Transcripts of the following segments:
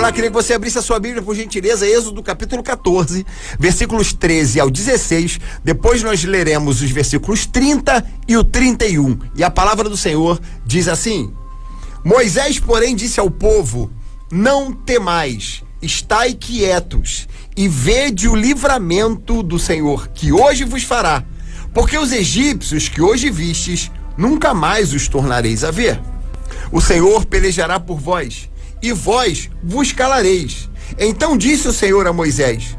lá, queria que você abrisse a sua Bíblia, por gentileza, Êxodo capítulo 14, versículos 13 ao 16. Depois nós leremos os versículos 30 e o 31. E a palavra do Senhor diz assim: Moisés, porém, disse ao povo: não temais, estai quietos e vede o livramento do Senhor, que hoje vos fará, porque os egípcios que hoje vistes, nunca mais os tornareis a ver. O Senhor pelejará por vós, e vós vos calareis. Então disse o Senhor a Moisés: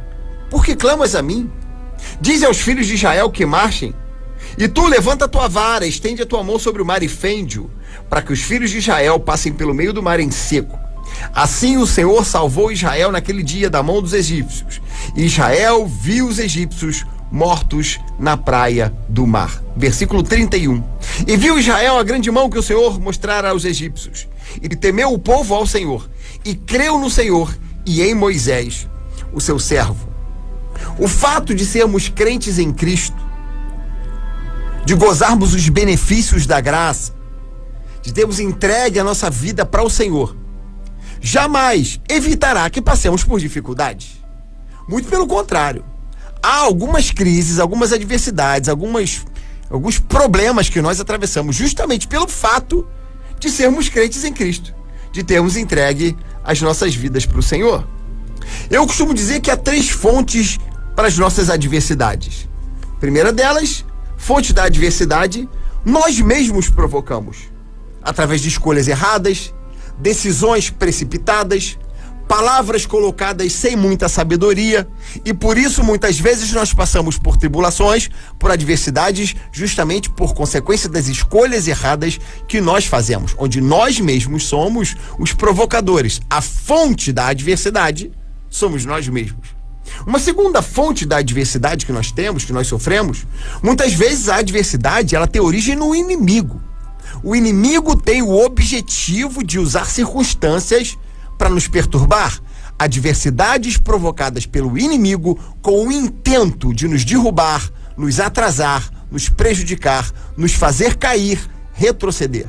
por que clamas a mim? Dize aos filhos de Israel que marchem. E tu levanta a tua vara, estende a tua mão sobre o mar e fende-o, para que os filhos de Israel passem pelo meio do mar em seco. Assim o Senhor salvou Israel naquele dia da mão dos egípcios. E Israel viu os egípcios mortos na praia do mar. Versículo 31. E viu Israel a grande mão que o Senhor mostrara aos egípcios. E temeu o povo ao Senhor, e creu no Senhor e em Moisés, o seu servo. O fato de sermos crentes em Cristo, de gozarmos os benefícios da graça, de termos entregue a nossa vida para o Senhor, jamais evitará que passemos por dificuldades. Muito pelo contrário. Há algumas crises, algumas adversidades, alguns problemas que nós atravessamos justamente pelo fato de sermos crentes em Cristo, de termos entregue as nossas vidas para o Senhor. Eu costumo dizer que há 3 fontes para as nossas adversidades. Primeira delas, fonte da adversidade, nós mesmos provocamos, através de escolhas erradas, decisões precipitadas, palavras colocadas sem muita sabedoria, e por isso muitas vezes nós passamos por tribulações, por adversidades, justamente por consequência das escolhas erradas que nós fazemos, onde nós mesmos somos os provocadores. A fonte da adversidade somos nós mesmos. Uma segunda fonte da adversidade que nós temos, que nós sofremos, muitas vezes a adversidade ela tem origem no inimigo. O inimigo tem o objetivo de usar circunstâncias para nos perturbar, adversidades provocadas pelo inimigo com o intento de nos derrubar, nos atrasar, nos prejudicar, nos fazer cair, retroceder.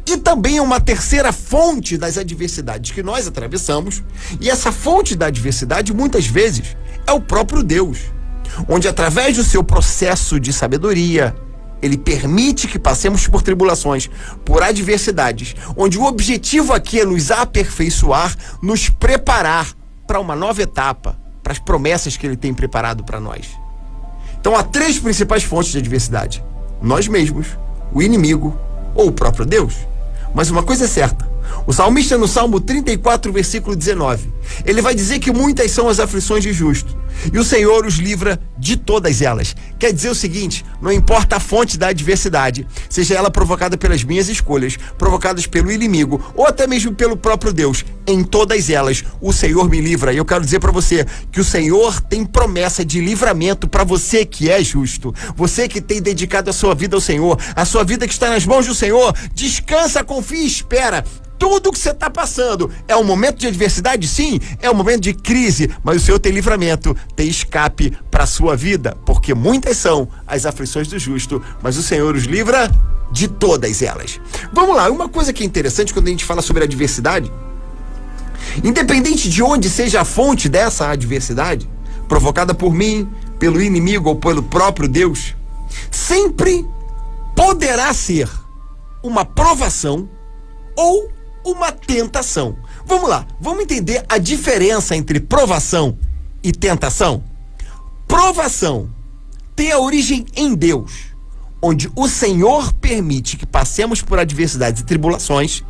E também uma terceira fonte das adversidades que nós atravessamos, e essa fonte da adversidade muitas vezes é o próprio Deus, onde através do seu processo de sabedoria, ele permite que passemos por tribulações, por adversidades, onde o objetivo aqui é nos aperfeiçoar, nos preparar para uma nova etapa, para as promessas que ele tem preparado para nós. Então há 3 principais fontes de adversidade: nós mesmos, o inimigo ou o próprio Deus. Mas uma coisa é certa: o salmista no Salmo 34, versículo 19, ele vai dizer que muitas são as aflições de justo, e o Senhor os livra de todas elas. Quer dizer o seguinte: não importa a fonte da adversidade, seja ela provocada pelas minhas escolhas, provocadas pelo inimigo, ou até mesmo pelo próprio Deus, em todas elas o Senhor me livra. E eu quero dizer para você que o Senhor tem promessa de livramento para você que é justo, você que tem dedicado a sua vida ao Senhor, a sua vida que está nas mãos do Senhor. Descansa, confia e espera. Tudo que você está passando é um momento de adversidade, sim, é um momento de crise, mas o Senhor tem livramento, tem escape para a sua vida, porque muitas são as aflições do justo, mas o Senhor os livra de todas elas. Vamos lá, uma coisa que é interessante quando a gente fala sobre adversidade, independente de onde seja a fonte dessa adversidade, provocada por mim, pelo inimigo ou pelo próprio Deus, sempre poderá ser uma provação ou uma tentação. Vamos lá, vamos entender a diferença entre provação e tentação. Provação tem a origem em Deus, onde o Senhor permite que passemos por adversidades e tribulações,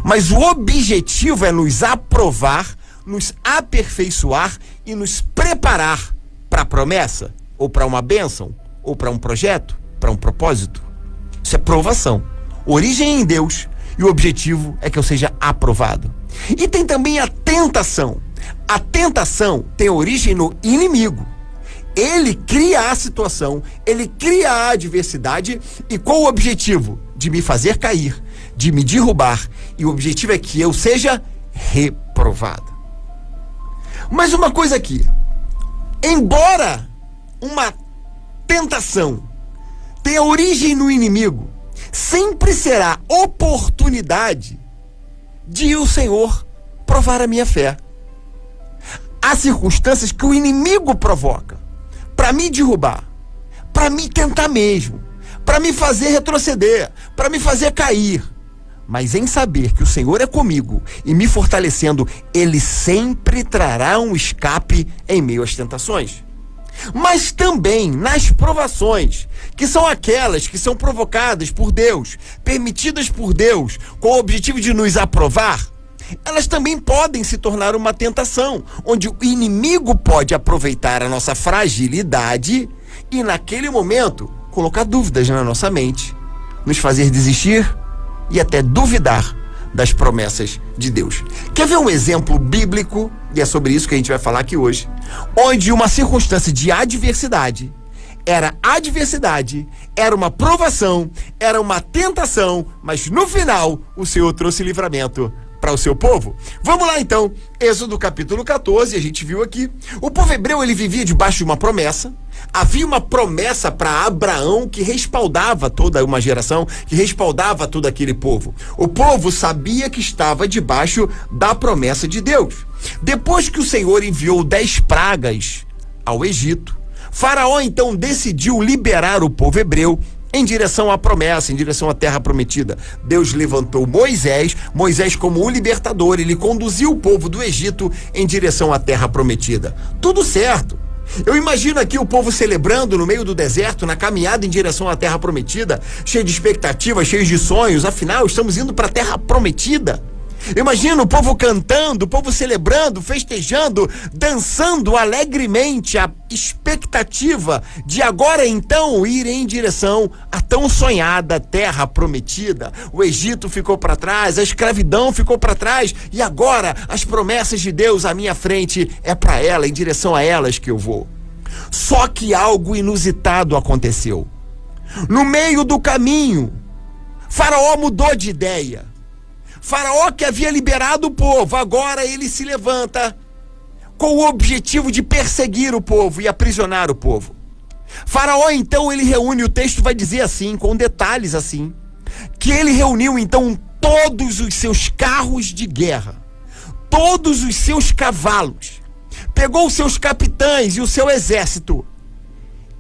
mas o objetivo é nos aprovar, nos aperfeiçoar e nos preparar para a promessa, ou para uma bênção, ou para um projeto, para um propósito. Isso é provação. Origem em Deus, e o objetivo é que eu seja aprovado. E tem também a tentação. A tentação tem origem no inimigo. Ele cria a situação, ele cria a adversidade, e qual o objetivo? De me fazer cair, de me derrubar, e o objetivo é que eu seja reprovado. Mas uma coisa aqui, embora uma tentação tenha origem no inimigo, sempre será oportunidade de o Senhor provar a minha fé. Há circunstâncias que o inimigo provoca para me derrubar, para me tentar mesmo, para me fazer retroceder, para me fazer cair. Mas em saber que o Senhor é comigo e me fortalecendo, Ele sempre trará um escape em meio às tentações. Mas também nas provações, que são aquelas que são provocadas por Deus, permitidas por Deus, com o objetivo de nos aprovar, elas também podem se tornar uma tentação, onde o inimigo pode aproveitar a nossa fragilidade e naquele momento colocar dúvidas na nossa mente, nos fazer desistir e até duvidar das promessas de Deus. Quer ver um exemplo bíblico? E é sobre isso que a gente vai falar aqui hoje, onde uma circunstância de adversidade, era uma provação, era uma tentação, mas no final o Senhor trouxe livramento para o seu povo. Vamos lá então, Êxodo capítulo 14, a gente viu aqui, o povo hebreu ele vivia debaixo de uma promessa, havia uma promessa para Abraão que respaldava toda uma geração, que respaldava todo aquele povo. O povo sabia que estava debaixo da promessa de Deus. Depois que o Senhor enviou 10 pragas ao Egito, Faraó então decidiu liberar o povo hebreu em direção à promessa, em direção à terra prometida. Deus levantou Moisés como o libertador, ele conduziu o povo do Egito em direção à terra prometida. Tudo certo. Eu imagino aqui o povo celebrando no meio do deserto, na caminhada em direção à terra prometida, cheio de expectativas, cheio de sonhos, afinal estamos indo para a terra prometida. Imagina o povo cantando, o povo celebrando, festejando, dançando alegremente, a expectativa de agora então ir em direção à tão sonhada terra prometida. O Egito ficou para trás, a escravidão ficou para trás e agora as promessas de Deus à minha frente, é para ela, em direção a elas que eu vou. Só que algo inusitado aconteceu. No meio do caminho, Faraó mudou de ideia. Faraó que havia liberado o povo, agora ele se levanta com o objetivo de perseguir o povo e aprisionar o povo. Faraó então ele reúne, o texto vai dizer assim, com detalhes assim, que ele reuniu então todos os seus carros de guerra, todos os seus cavalos, pegou os seus capitães e o seu exército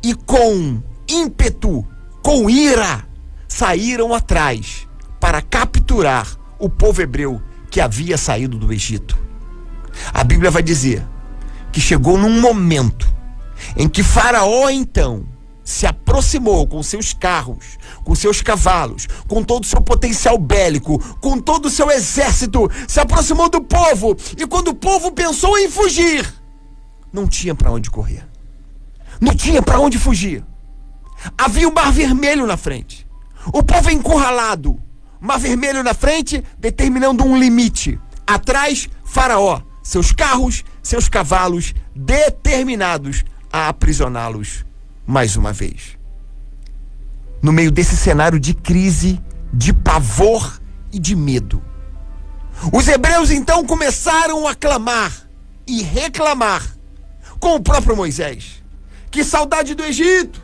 e com ímpeto, com ira, saíram atrás para capturar o povo hebreu que havia saído do Egito. A Bíblia vai dizer que chegou num momento em que Faraó então se aproximou com seus carros, com seus cavalos, com todo o seu potencial bélico, com todo o seu exército, se aproximou do povo, e quando o povo pensou em fugir, não tinha para onde correr, não tinha para onde fugir. Havia o Mar Vermelho na frente, o povo encurralado, Mar Vermelho na frente, determinando um limite. Atrás, Faraó, seus carros, seus cavalos, determinados a aprisioná-los mais uma vez. No meio desse cenário de crise, de pavor e de medo, os hebreus então começaram a clamar e reclamar com o próprio Moisés. Que saudade do Egito!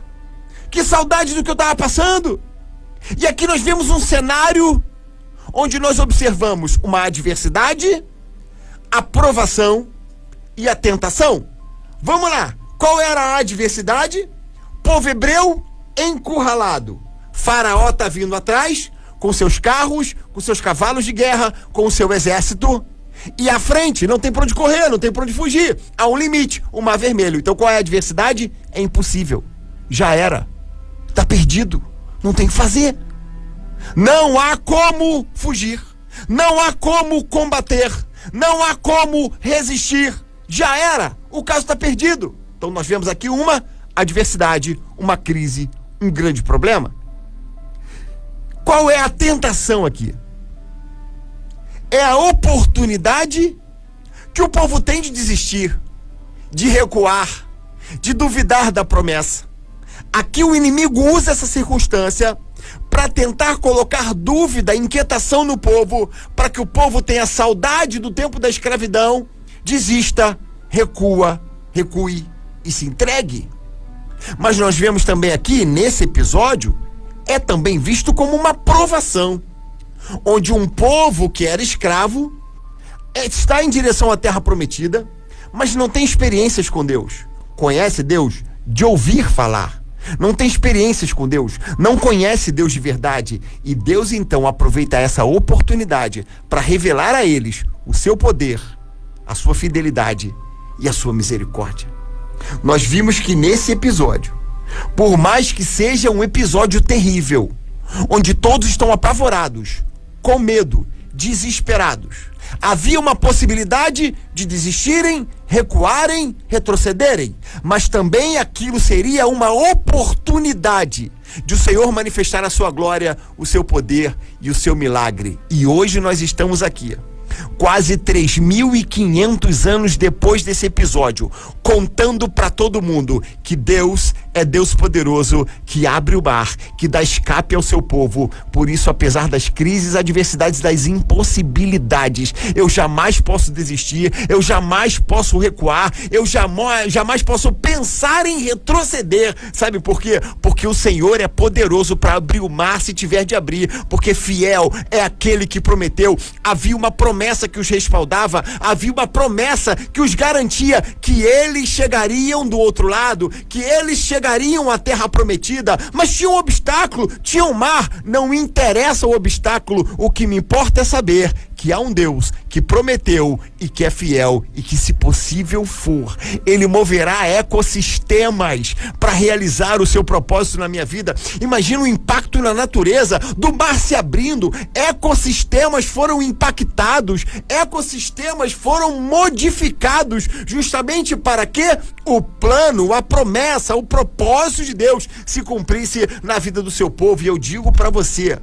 Que saudade do que eu estava passando! E aqui nós vemos um cenário onde nós observamos uma adversidade, a provação e a tentação. Vamos lá. Qual era a adversidade? Povo hebreu encurralado. Faraó está vindo atrás com seus carros, com seus cavalos de guerra, com o seu exército. E à frente não tem para onde correr, não tem para onde fugir. Há um limite, o Mar Vermelho. Então qual é a adversidade? É impossível. Já era. Está perdido. Não tem o que fazer. Não há como fugir. Não há como combater. Não há como resistir. Já era. O caso está perdido. Então nós vemos aqui uma adversidade, uma crise, um grande problema. Qual é a tentação aqui? É a oportunidade que o povo tem de desistir, de recuar, de duvidar da promessa. Aqui o inimigo usa essa circunstância para tentar colocar dúvida, inquietação no povo, para que o povo tenha saudade do tempo da escravidão, desista, recue e se entregue. Mas nós vemos também aqui, nesse episódio, é também visto como uma provação, onde um povo que era escravo está em direção à terra prometida, mas não tem experiências com Deus. Conhece Deus de ouvir falar. Não tem experiências com Deus, não conhece Deus de verdade. E Deus então aproveita essa oportunidade para revelar a eles o seu poder, a sua fidelidade e a sua misericórdia. Nós vimos que nesse episódio, por mais que seja um episódio terrível, onde todos estão apavorados, com medo, desesperados, havia uma possibilidade de desistirem, recuarem, retrocederem, mas também aquilo seria uma oportunidade de o Senhor manifestar a sua glória, o seu poder e o seu milagre. E hoje nós estamos aqui, quase 3.500 anos depois desse episódio, contando para todo mundo que Deus é Deus poderoso, que abre o mar, que dá escape ao seu povo. Por isso, apesar das crises, adversidades, das impossibilidades, eu jamais posso desistir, eu jamais posso recuar, eu jamais posso pensar em retroceder. Sabe por quê? Porque o Senhor é poderoso para abrir o mar se tiver de abrir, porque fiel é aquele que prometeu. Havia uma promessa que os respaldava, havia uma promessa que os garantia que eles chegariam do outro lado, que eles chegariam à terra prometida, mas tinha um obstáculo, tinha um mar. Não interessa o obstáculo, o que me importa é saber que há um Deus que prometeu e que é fiel e que, se possível for, Ele moverá ecossistemas para realizar o seu propósito na minha vida. Imagina o impacto na natureza, do mar se abrindo, ecossistemas foram impactados, ecossistemas foram modificados, justamente para que o plano, a promessa, o propósito de Deus se cumprisse na vida do seu povo. E eu digo para você,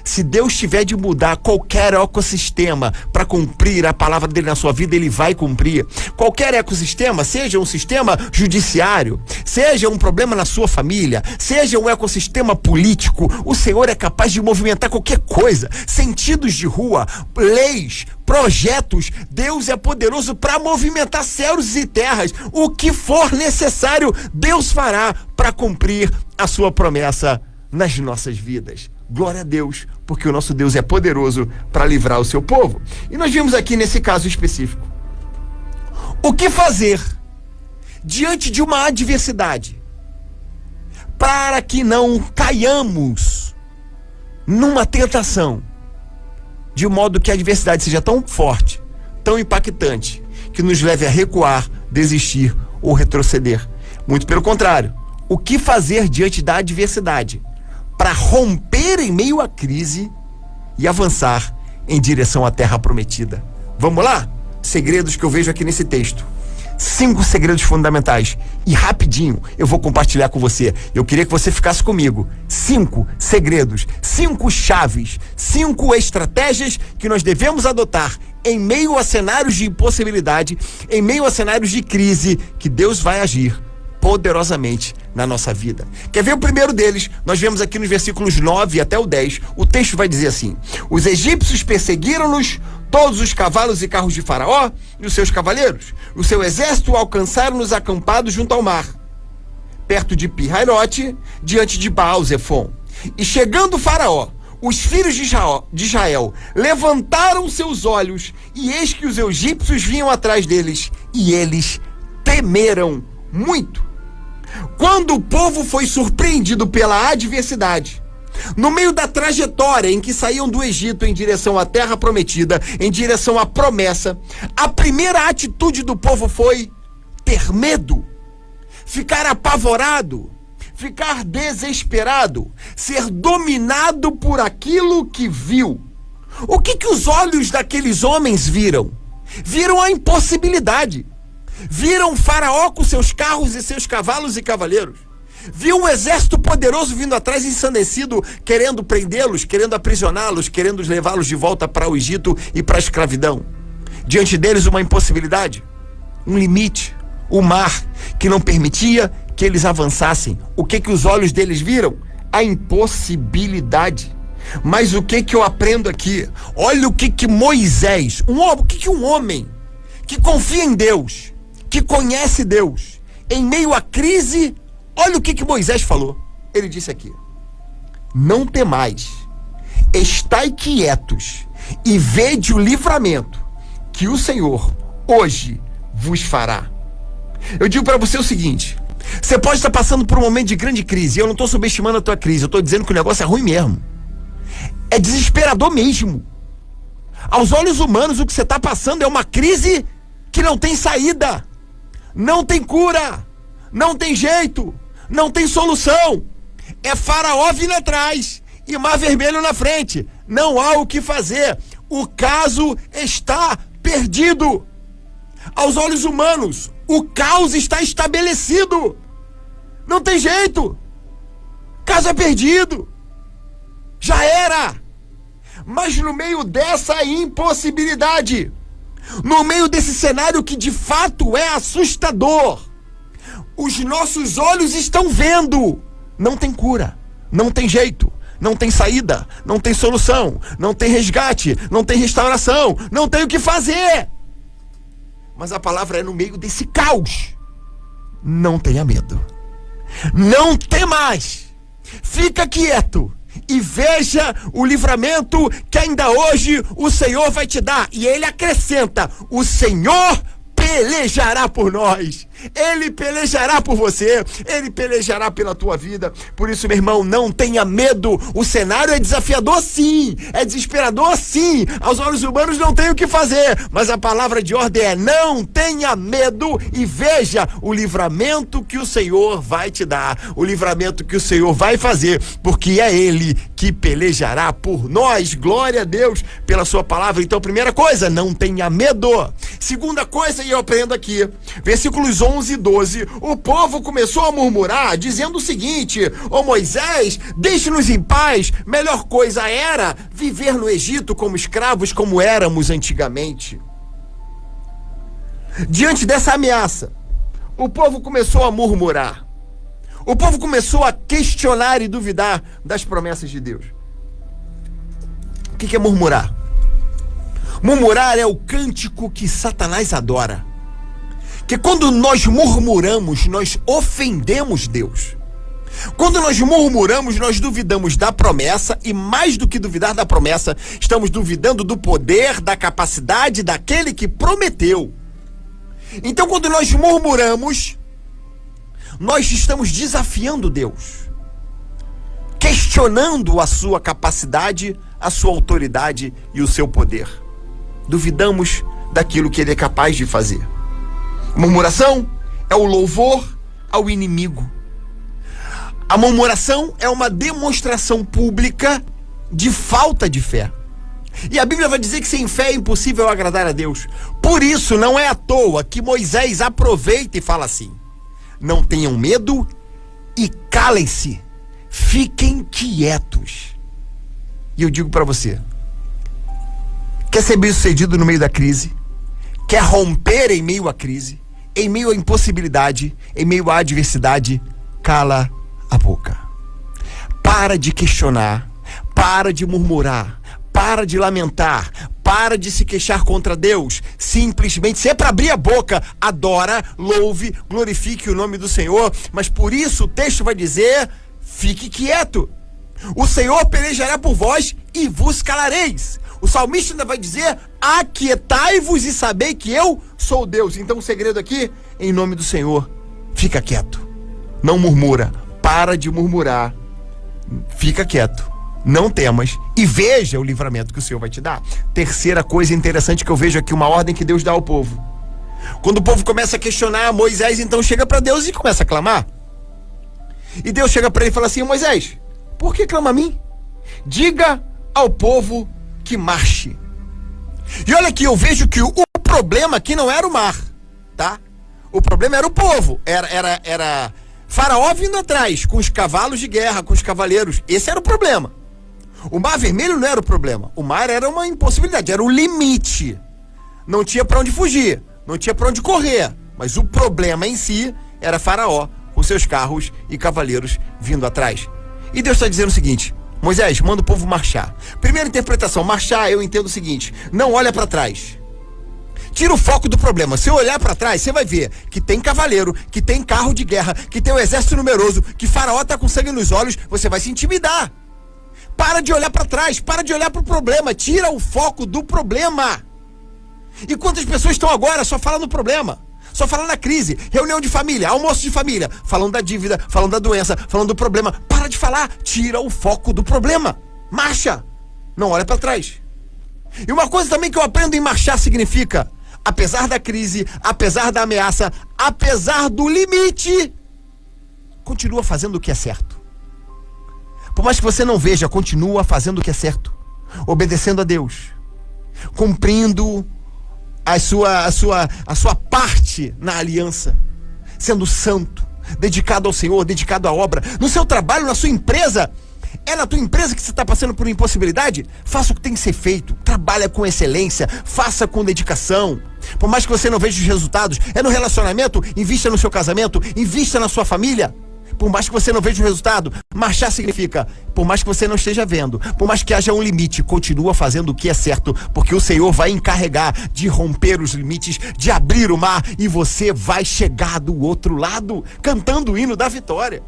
se Deus tiver de mudar qualquer ecossistema para cumprir a palavra dele na sua vida, ele vai cumprir. Qualquer ecossistema, seja um sistema judiciário, seja um problema na sua família, seja um ecossistema político, o Senhor é capaz de movimentar qualquer coisa. Sentidos de rua, leis, projetos, Deus é poderoso para movimentar céus e terras. O que for necessário, Deus fará para cumprir a sua promessa nas nossas vidas. Glória a Deus, porque o nosso Deus é poderoso para livrar o seu povo. E nós vimos aqui nesse caso específico, o que fazer diante de uma adversidade para que não caiamos numa tentação, de modo que a adversidade seja tão forte, tão impactante, que nos leve a recuar, desistir ou retroceder. Muito pelo contrário, o que fazer diante da adversidade para romper em meio à crise e avançar em direção à terra prometida? Vamos lá? Segredos que eu vejo aqui nesse texto. 5 segredos fundamentais. E rapidinho eu vou compartilhar com você. Eu queria que você ficasse comigo. 5 segredos, 5 chaves, 5 estratégias que nós devemos adotar em meio a cenários de impossibilidade, em meio a cenários de crise, que Deus vai agir poderosamente na nossa vida. Quer ver o primeiro deles? Nós vemos aqui nos versículos 9 até o 10, o texto vai dizer assim: os egípcios perseguiram-nos, todos os cavalos e carros de Faraó e os seus cavaleiros. O seu exército alcançaram-nos acampados junto ao mar, perto de Pi-Hairote, diante de Baal-Zefon. E chegando Faraó, os filhos de Israel levantaram seus olhos, e eis que os egípcios vinham atrás deles, e eles temeram muito. Quando o povo foi surpreendido pela adversidade, no meio da trajetória em que saíam do Egito em direção à terra prometida, em direção à promessa, a primeira atitude do povo foi ter medo, ficar apavorado, ficar desesperado, ser dominado por aquilo que viu. O que os olhos daqueles homens viram? Viram a impossibilidade. Viram Faraó com seus carros e seus cavalos e cavaleiros. Viu um exército poderoso vindo atrás, ensandecido, querendo prendê-los, querendo aprisioná-los, querendo levá-los de volta para o Egito e para a escravidão. Diante deles uma impossibilidade, um limite, o mar que não permitia que eles avançassem. O que os olhos deles viram? A impossibilidade. Mas o que eu aprendo aqui? Olha o que Moisés, um homem que confia em Deus, que conhece Deus, em meio à crise, olha o que Moisés falou. Ele disse aqui: não temais, estai quietos e vede o livramento que o Senhor hoje vos fará. Eu digo para você o seguinte: você pode estar passando por um momento de grande crise. Eu não estou subestimando a tua crise, eu estou dizendo que o negócio é ruim mesmo. É desesperador mesmo. Aos olhos humanos, o que você está passando é uma crise que não tem saída, não tem cura, não tem jeito, não tem solução. É Faraó vindo atrás e Mar Vermelho na frente. Não há o que fazer. O caso está perdido. Aos olhos humanos, o caos está estabelecido. Não tem jeito. O caso é perdido. Já era. Mas no meio dessa impossibilidade, no meio desse cenário que de fato é assustador, os nossos olhos estão vendo. Não tem cura, não tem jeito, não tem saída, não tem solução, não tem resgate, não tem restauração, não tem o que fazer. Mas a palavra é: no meio desse caos, não tenha medo, não temas, fica quieto e veja o livramento que ainda hoje o Senhor vai te dar. E ele acrescenta: o Senhor pelejará por nós, Ele pelejará por você, Ele pelejará pela tua vida. Por isso, meu irmão, não tenha medo. O cenário é desafiador sim, é desesperador sim, aos olhos humanos não tem o que fazer, mas a palavra de ordem é: não tenha medo e veja o livramento que o Senhor vai te dar, o livramento que o Senhor vai fazer, porque é Ele que pelejará por nós. Glória a Deus pela sua palavra. Então, primeira coisa, não tenha medo. Segunda coisa, e eu aprendo aqui, versículos 11 e 12, o povo começou a murmurar, dizendo o seguinte: ô Moisés, deixe-nos em paz, melhor coisa era viver no Egito como escravos, como éramos antigamente. Diante dessa ameaça, o povo começou a murmurar, o povo começou a questionar e duvidar das promessas de Deus. O que é murmurar? Murmurar é o cântico que Satanás adora. Que quando nós murmuramos, nós ofendemos Deus. Quando nós murmuramos, nós duvidamos da promessa, e mais do que duvidar da promessa, estamos duvidando do poder, da capacidade daquele que prometeu. Então, quando nós murmuramos, nós estamos desafiando Deus, questionando a sua capacidade, a sua autoridade e o seu poder. Duvidamos daquilo que Ele é capaz de fazer. Murmuração é o louvor ao inimigo. A murmuração é uma demonstração pública de falta de fé. E a Bíblia vai dizer que sem fé é impossível agradar a Deus. Por isso, não é à toa que Moisés aproveita e fala assim: não tenham medo e calem-se, fiquem quietos. E eu digo para você: quer ser bem-sucedido no meio da crise? Quer romper em meio à crise? Em meio à impossibilidade? Em meio à adversidade? Cala a boca. Para de questionar. Para de murmurar. Para de lamentar. Para de se queixar contra Deus. Simplesmente, se é para abrir a boca, adora, louve, glorifique o nome do Senhor. Mas por isso o texto vai dizer: fique quieto. O Senhor pelejará por vós e vos calareis. O salmista ainda vai dizer: aquietai-vos e sabei que eu sou Deus. Então o segredo aqui, em nome do Senhor, fica quieto. Não murmura. Para de murmurar. Fica quieto. Não temas e veja o livramento que o Senhor vai te dar. Terceira coisa interessante que eu vejo aqui, uma ordem que Deus dá ao povo. Quando o povo começa a questionar, Moisés então chega para Deus e começa a clamar. E Deus chega para ele e fala assim: Moisés, por que clama a mim? Diga ao povo que marche. E olha aqui, eu vejo que o problema aqui não era o mar, tá? O problema era o povo, era Faraó vindo atrás, com os cavalos de guerra, com os cavaleiros. Esse era o problema. O Mar Vermelho não era o problema, o mar era uma impossibilidade, era o limite. Não tinha para onde fugir, não tinha para onde correr, mas o problema em si era Faraó, com seus carros e cavaleiros vindo atrás. E Deus está dizendo o seguinte: Moisés, manda o povo marchar. Primeira interpretação, marchar, eu entendo o seguinte: não olha para trás. Tira o foco do problema. Se eu olhar para trás, você vai ver que tem cavaleiro, que tem carro de guerra, que tem um exército numeroso, que Faraó tá com sangue nos olhos, você vai se intimidar. Para de olhar para trás, para de olhar para o problema, tira o foco do problema. E quantas pessoas estão agora só falando do problema, só falando da crise, reunião de família, almoço de família, falando da dívida, falando da doença, falando do problema. Para de falar, tira o foco do problema. Marcha, não olha para trás. E uma coisa também que eu aprendo em marchar significa, apesar da crise, apesar da ameaça, apesar do limite, continua fazendo o que é certo. Por mais que você não veja, continua fazendo o que é certo, obedecendo a Deus, cumprindo a sua parte na aliança, sendo santo, dedicado ao Senhor, dedicado à obra, no seu trabalho, na sua empresa. É na tua empresa que você está passando por uma impossibilidade? Faça o que tem que ser feito, trabalha com excelência, faça com dedicação. Por mais que você não veja os resultados, é no relacionamento, invista no seu casamento, invista na sua família. Por mais que você não veja o resultado, marchar significa, por mais que você não esteja vendo, por mais que haja um limite, continua fazendo o que é certo, porque o Senhor vai encarregar de romper os limites, de abrir o mar, e você vai chegar do outro lado, cantando o hino da vitória.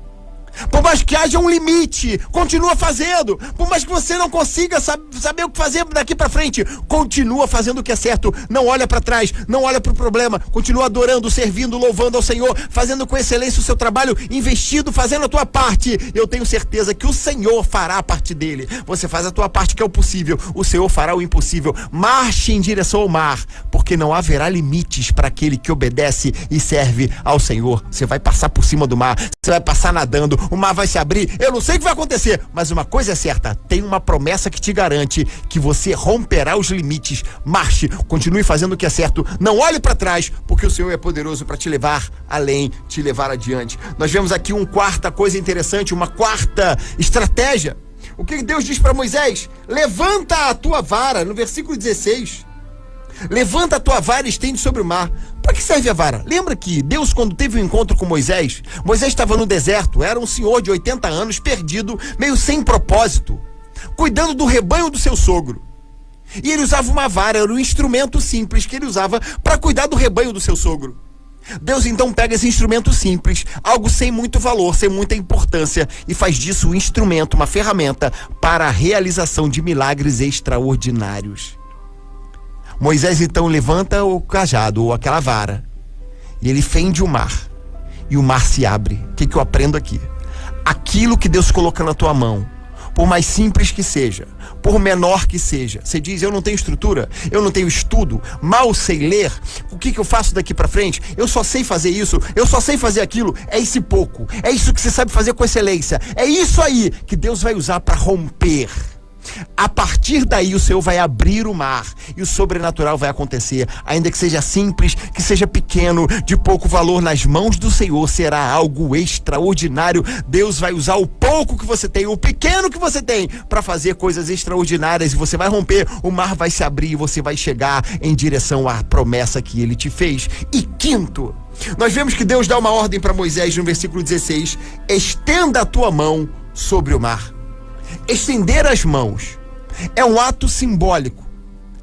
Por mais que haja um limite, continua fazendo. Por mais que você não consiga saber o que fazer daqui pra frente, continua fazendo o que é certo. Não olha pra trás, não olha pro problema. Continua adorando, servindo, louvando ao Senhor, fazendo com excelência o seu trabalho, investido, fazendo a tua parte. Eu tenho certeza que o Senhor fará a parte dele. Você faz a tua parte, que é o possível, o Senhor fará o impossível. Marche em direção ao mar, porque não haverá limites para aquele que obedece e serve ao Senhor. Você vai passar por cima do mar, você vai passar nadando, o mar vai se abrir. Eu não sei o que vai acontecer, mas uma coisa é certa, tem uma promessa que te garante que você romperá os limites. Marche, continue fazendo o que é certo, não olhe para trás, porque o Senhor é poderoso para te levar além, te levar adiante. Nós vemos aqui uma quarta coisa interessante, uma quarta estratégia. O que Deus diz para Moisés? Levanta a tua vara, no versículo 16. Levanta a tua vara e estende sobre o mar. Para que serve a vara? Lembra que Deus, quando teve um encontro com Moisés estava no deserto, era um senhor de 80 anos, perdido, meio sem propósito, cuidando do rebanho do seu sogro. E ele usava uma vara, era um instrumento simples que ele usava para cuidar do rebanho do seu sogro. Deus então pega esse instrumento simples, algo sem muito valor, sem muita importância, e faz disso um instrumento, uma ferramenta para a realização de milagres extraordinários. Moisés então levanta o cajado ou aquela vara e ele fende o mar e o mar se abre. O que eu aprendo aqui? Aquilo que Deus coloca na tua mão, por mais simples que seja, por menor que seja, você diz: eu não tenho estrutura, eu não tenho estudo, mal sei ler, o que eu faço daqui pra frente? Eu só sei fazer isso, eu só sei fazer aquilo. É esse pouco, é isso que você sabe fazer com excelência, é isso aí que Deus vai usar para romper. A partir daí o Senhor vai abrir o mar e o sobrenatural vai acontecer, ainda que seja simples, que seja pequeno, de pouco valor. Nas mãos do Senhor será algo extraordinário. Deus vai usar o pouco que você tem, o pequeno que você tem, para fazer coisas extraordinárias, e você vai romper, o mar vai se abrir e você vai chegar em direção à promessa que ele te fez. E quinto, nós vemos que Deus dá uma ordem para Moisés no versículo 16: estenda a tua mão sobre o mar. Estender as mãos é um ato simbólico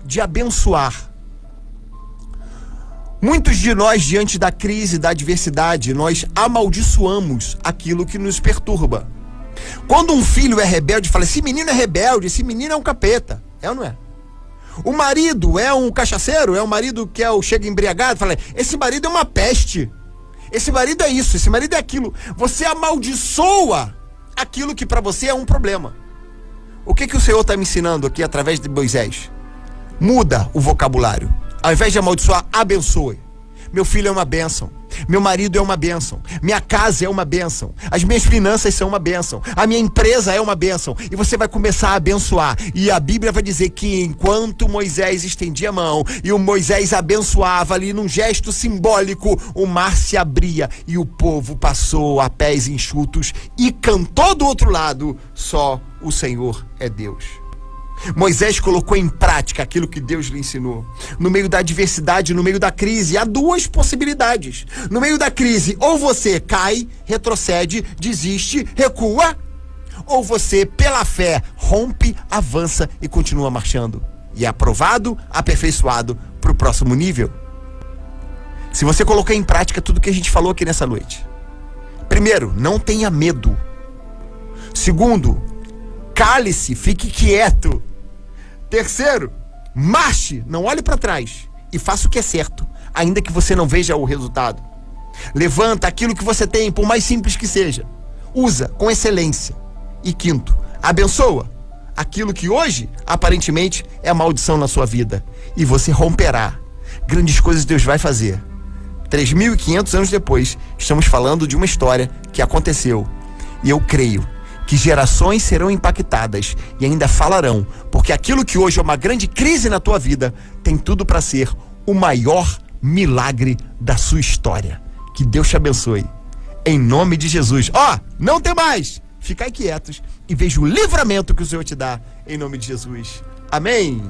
de abençoar. Muitos de nós, diante da crise, da adversidade, nós amaldiçoamos aquilo que nos perturba. Quando um filho é rebelde, fala: esse menino é rebelde, esse menino é um capeta. É ou não é? O marido é um cachaceiro, é um marido que chega embriagado, fala: esse marido é uma peste, esse marido é isso, esse marido é aquilo. Você amaldiçoa aquilo que para você é um problema. O que o Senhor está me ensinando aqui através de Moisés? Muda o vocabulário. Ao invés de amaldiçoar, abençoe. Meu filho é uma bênção, meu marido é uma bênção, minha casa é uma bênção, as minhas finanças são uma bênção, a minha empresa é uma bênção, e você vai começar a abençoar. E a Bíblia vai dizer que enquanto Moisés estendia a mão e o Moisés abençoava ali num gesto simbólico, o mar se abria e o povo passou a pés enxutos e cantou do outro lado: só o Senhor é Deus. Moisés colocou em prática aquilo que Deus lhe ensinou. No meio da adversidade, no meio da crise, há duas possibilidades. No meio da crise, ou você cai, retrocede, desiste, recua, ou você, pela fé, rompe, avança e continua marchando. E é aprovado, aperfeiçoado para o próximo nível. Se você colocar em prática tudo que a gente falou aqui nessa noite. Primeiro, não tenha medo. Segundo, cale-se, fique quieto. Terceiro, marche, não olhe para trás. e faça o que é certo, ainda que você não veja o resultado. Levanta aquilo que você tem, por mais simples que seja. Usa com excelência. E quinto, abençoa aquilo que hoje, aparentemente, é a maldição na sua vida. E você romperá. Grandes coisas Deus vai fazer. 3.500 anos depois, estamos falando de uma história que aconteceu. E eu creio que gerações serão impactadas e ainda falarão, porque aquilo que hoje é uma grande crise na tua vida, tem tudo para ser o maior milagre da sua história. Que Deus te abençoe. Em nome de Jesus. Não tem mais. Ficai quietos e veja o livramento que o Senhor te dá. Em nome de Jesus. Amém.